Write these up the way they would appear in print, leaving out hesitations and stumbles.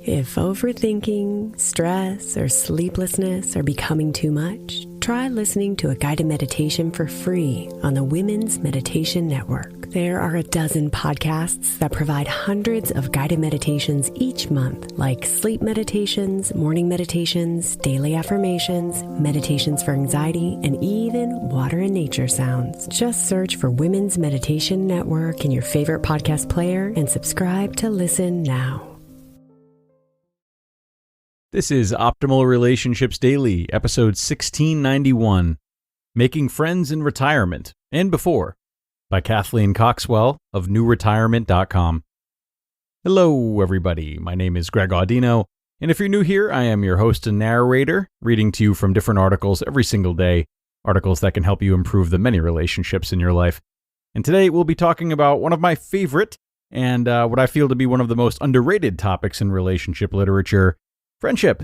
If overthinking, stress, or sleeplessness are becoming too much, try listening to a guided meditation for free on the Women's Meditation Network. There are a dozen podcasts that provide hundreds of guided meditations each month, like sleep meditations, morning meditations, daily affirmations, meditations for anxiety, and even water and nature sounds. Just search for Women's Meditation Network in your favorite podcast player and subscribe to listen now. This is Optimal Relationships Daily, episode 1691, Making Friends in Retirement and Before, by Kathleen Coxwell of NewRetirement.com. Hello, everybody. My name is Greg Audino, and if you're new here, I am your host and narrator, reading to you from different articles every single day, articles that can help you improve the many relationships in your life. And today we'll be talking about one of my favorite and what I feel to be one of the most underrated topics in relationship literature, friendship,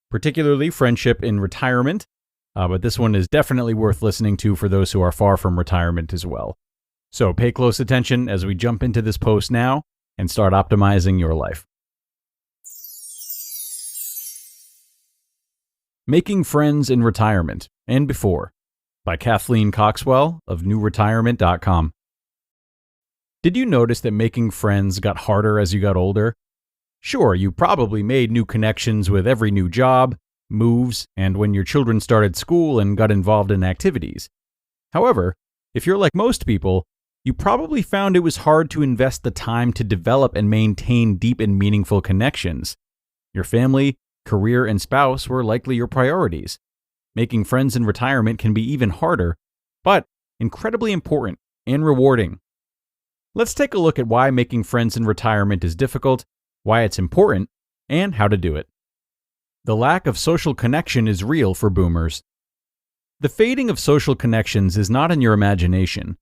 particularly friendship in retirement, but this one is definitely worth listening to for those who are far from retirement as well. So pay close attention as we jump into this post now and start optimizing your life. Making Friends in Retirement and Before, by Kathleen Coxwell of NewRetirement.com. Did you notice that making friends got harder as you got older? Sure, you probably made new connections with every new job, moves, and when your children started school and got involved in activities. However, if you're like most people, you probably found it was hard to invest the time to develop and maintain deep and meaningful connections. Your family, career, and spouse were likely your priorities. Making friends in retirement can be even harder, but incredibly important and rewarding. Let's take a look at why making friends in retirement is difficult, why it's important, and how to do it. The lack of social connection is real for boomers. The fading of social connections is not in your imagination.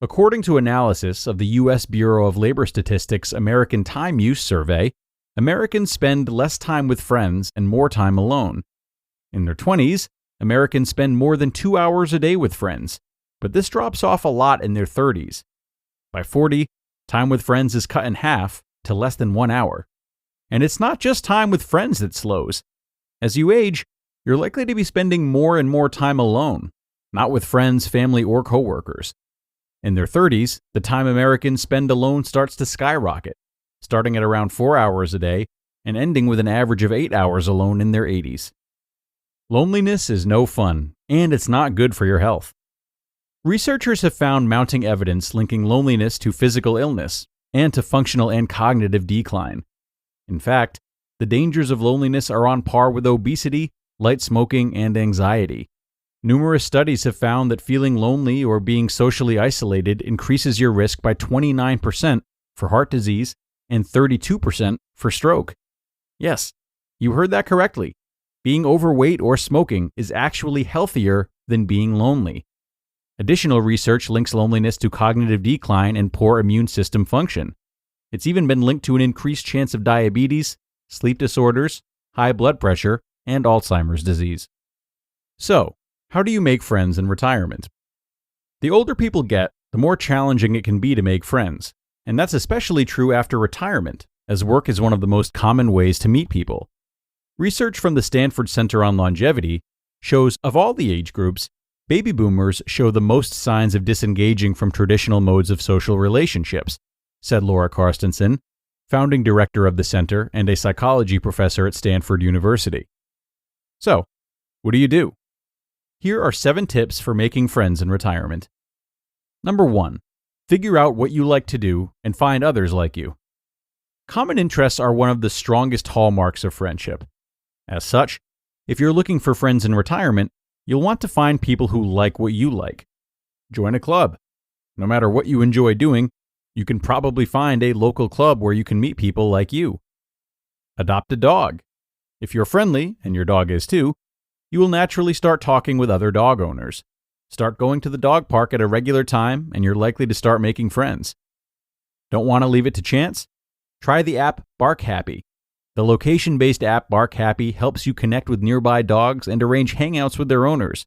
According to analysis of the U.S. Bureau of Labor Statistics American Time Use Survey, Americans spend less time with friends and more time alone. In their 20s, Americans spend more than 2 hours a day with friends, but this drops off a lot in their 30s. By 40, time with friends is cut in half to less than 1 hour. And it's not just time with friends that slows. As you age, you're likely to be spending more and more time alone, not with friends, family, or coworkers. In their 30s, the time Americans spend alone starts to skyrocket, starting at around 4 hours a day and ending with an average of 8 hours alone in their 80s. Loneliness is no fun, and it's not good for your health. Researchers have found mounting evidence linking loneliness to physical illness and to functional and cognitive decline. In fact, the dangers of loneliness are on par with obesity, light smoking, and anxiety. Numerous studies have found that feeling lonely or being socially isolated increases your risk by 29% for heart disease and 32% for stroke. Yes, you heard that correctly. Being overweight or smoking is actually healthier than being lonely. Additional research links loneliness to cognitive decline and poor immune system function. It's even been linked to an increased chance of diabetes, sleep disorders, high blood pressure, and Alzheimer's disease. So, how do you make friends in retirement? The older people get, the more challenging it can be to make friends, and that's especially true after retirement, as work is one of the most common ways to meet people. Research from the Stanford Center on Longevity shows of all the age groups, baby boomers show the most signs of disengaging from traditional modes of social relationships, said Laura Carstensen, founding director of the center and a psychology professor at Stanford University. So, what do? Here are 7 tips for making friends in retirement. Number 1, figure out what you like to do and find others like you. Common interests are one of the strongest hallmarks of friendship. As such, if you're looking for friends in retirement, you'll want to find people who like what you like. Join a club. No matter what you enjoy doing, you can probably find a local club where you can meet people like you. Adopt a dog. If you're friendly, and your dog is too, you will naturally start talking with other dog owners. Start going to the dog park at a regular time, and you're likely to start making friends. Don't want to leave it to chance? Try the app Bark Happy. The location-based app Bark Happy helps you connect with nearby dogs and arrange hangouts with their owners.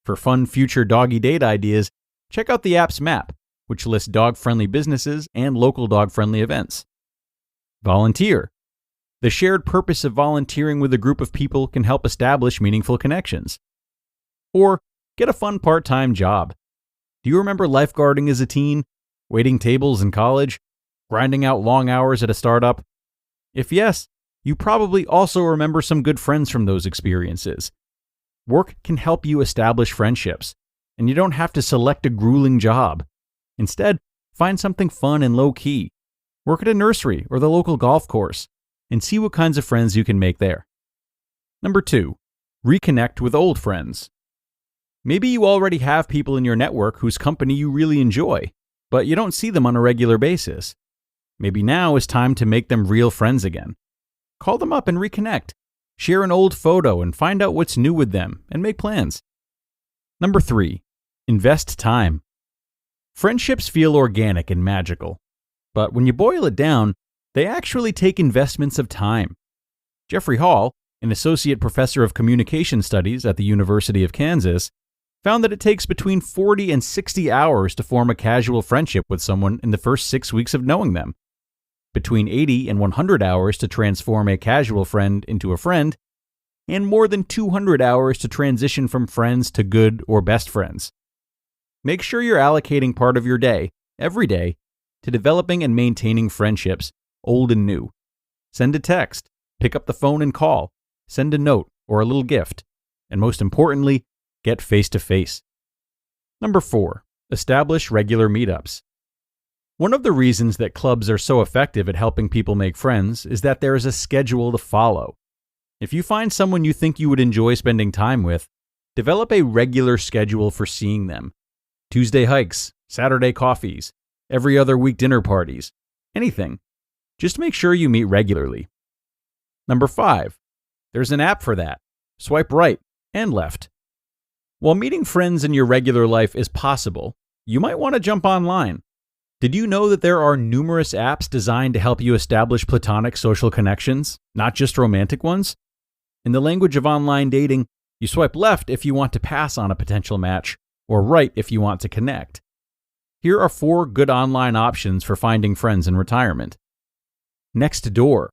For fun future doggy date ideas, check out the app's map, which lists dog-friendly businesses and local dog-friendly events. Volunteer. The shared purpose of volunteering with a group of people can help establish meaningful connections. Or get a fun part-time job. Do you remember lifeguarding as a teen, waiting tables in college, grinding out long hours at a startup? If yes, you probably also remember some good friends from those experiences. Work can help you establish friendships, and you don't have to select a grueling job. Instead, find something fun and low-key. Work at a nursery or the local golf course, and see what kinds of friends you can make there. Number 2, reconnect with old friends. Maybe you already have people in your network whose company you really enjoy, but you don't see them on a regular basis. Maybe now is time to make them real friends again. Call them up and reconnect. Share an old photo and find out what's new with them and make plans. Number 3, invest time. Friendships feel organic and magical, but when you boil it down, they actually take investments of time. Jeffrey Hall, an associate professor of communication studies at the University of Kansas, found that it takes between 40 and 60 hours to form a casual friendship with someone in the first 6 weeks of knowing them, between 80 and 100 hours to transform a casual friend into a friend, and more than 200 hours to transition from friends to good or best friends. Make sure you're allocating part of your day, every day, to developing and maintaining friendships, old and new. Send a text, pick up the phone and call, send a note or a little gift, and most importantly, get face-to-face. Number 4, establish regular meetups. One of the reasons that clubs are so effective at helping people make friends is that there is a schedule to follow. If you find someone you think you would enjoy spending time with, develop a regular schedule for seeing them. Tuesday hikes, Saturday coffees, every other week dinner parties, anything. Just make sure you meet regularly. Number 5, there's an app for that. Swipe right and left. While meeting friends in your regular life is possible, you might want to jump online. Did you know that there are numerous apps designed to help you establish platonic social connections, not just romantic ones? In the language of online dating, you swipe left if you want to pass on a potential match, or right if you want to connect. Here are 4 good online options for finding friends in retirement. Nextdoor.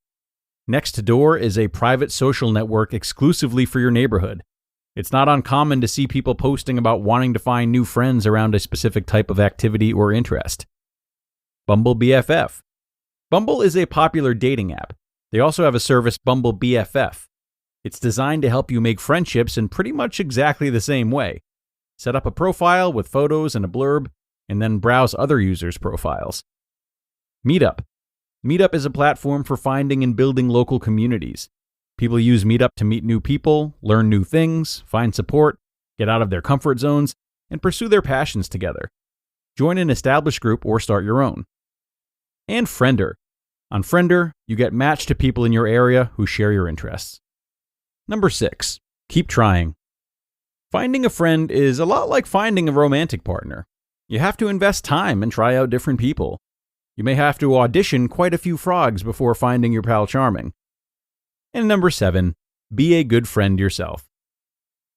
Nextdoor is a private social network exclusively for your neighborhood. It's not uncommon to see people posting about wanting to find new friends around a specific type of activity or interest. Bumble BFF. Bumble is a popular dating app. They also have a service, Bumble BFF. It's designed to help you make friendships in pretty much exactly the same way. Set up a profile with photos and a blurb, and then browse other users' profiles. Meetup. Meetup is a platform for finding and building local communities. People use Meetup to meet new people, learn new things, find support, get out of their comfort zones, and pursue their passions together. Join an established group or start your own. And Friender. On Friender, you get matched to people in your area who share your interests. Number 6, keep trying. Finding a friend is a lot like finding a romantic partner. You have to invest time and try out different people. You may have to audition quite a few frogs before finding your pal charming. And number 7, be a good friend yourself.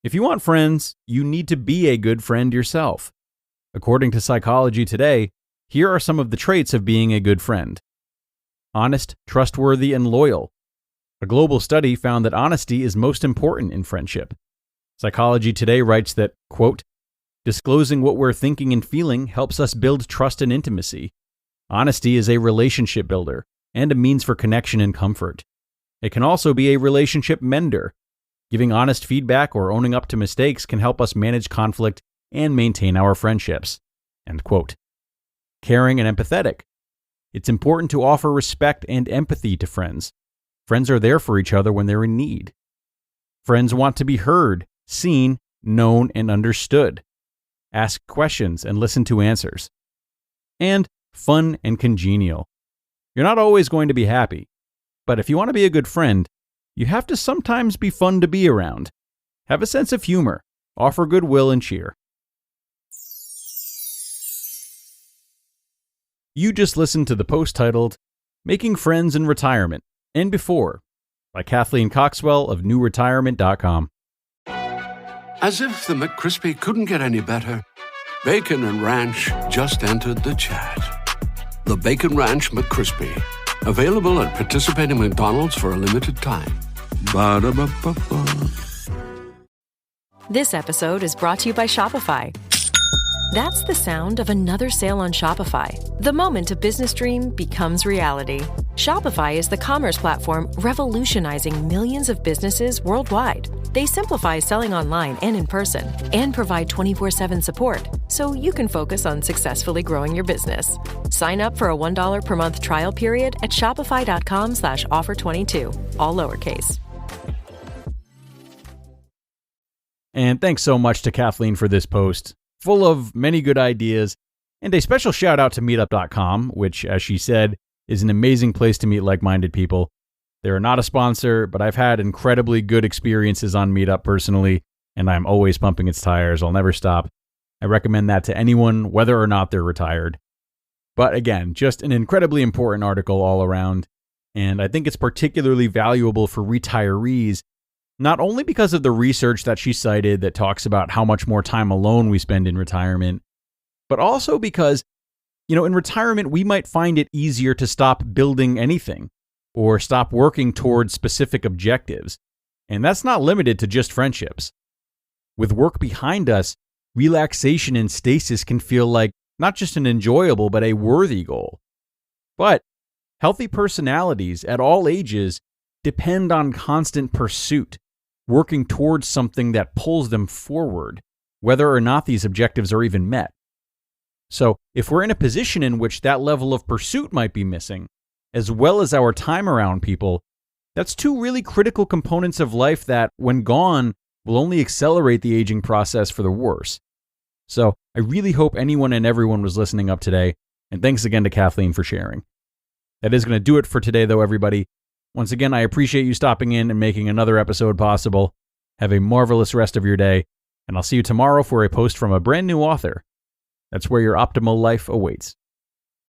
If you want friends, you need to be a good friend yourself. According to Psychology Today, here are some of the traits of being a good friend. Honest, trustworthy, and loyal. A global study found that honesty is most important in friendship. Psychology Today writes that, quote, disclosing what we're thinking and feeling helps us build trust and intimacy. Honesty is a relationship builder and a means for connection and comfort. It can also be a relationship mender. Giving honest feedback or owning up to mistakes can help us manage conflict and maintain our friendships. End quote. Caring and empathetic. It's important to offer respect and empathy to friends. Friends are there for each other when they're in need. Friends want to be heard, seen, known, and understood. Ask questions and listen to answers. And fun and congenial. You're not always going to be happy, but if you want to be a good friend, you have to sometimes be fun to be around. Have a sense of humor, offer goodwill and cheer. You just listened to the post titled, Making Friends in Retirement and Before by Kathleen Coxwell of NewRetirement.com. As if the McCrispy couldn't get any better, Bacon and Ranch just entered the chat. The Bacon Ranch McCrispy, Available at participating McDonald's for a limited time. Ba-da-ba-ba-ba. This episode is brought to you by Shopify. That's the sound of another sale on Shopify. The moment a business dream becomes reality. Shopify is the commerce platform revolutionizing millions of businesses worldwide. They simplify selling online and in person and provide 24/7 support so you can focus on successfully growing your business. Sign up for a $1 per month trial period at shopify.com/offer22, all lowercase. And thanks so much to Kathleen for this post, full of many good ideas, and a special shout out to meetup.com, which, as she said, is an amazing place to meet like-minded people. They're not a sponsor, but I've had incredibly good experiences on Meetup personally, and I'm always pumping its tires. I'll never stop. I recommend that to anyone, whether or not they're retired. But again, just an incredibly important article all around, and I think it's particularly valuable for retirees, not only because of the research that she cited that talks about how much more time alone we spend in retirement, but also because, in retirement, we might find it easier to stop building anything or stop working towards specific objectives. And that's not limited to just friendships. With work behind us, relaxation and stasis can feel like not just an enjoyable, but a worthy goal. But healthy personalities at all ages depend on constant pursuit, working towards something that pulls them forward, whether or not these objectives are even met. So if we're in a position in which that level of pursuit might be missing, as well as our time around people, that's two really critical components of life that, when gone, will only accelerate the aging process for the worse. So I really hope anyone and everyone was listening up today, and thanks again to Kathleen for sharing. That is going to do it for today, though, everybody. Once again, I appreciate you stopping in and making another episode possible. Have a marvelous rest of your day, and I'll see you tomorrow for a post from a brand new author. That's where your optimal life awaits.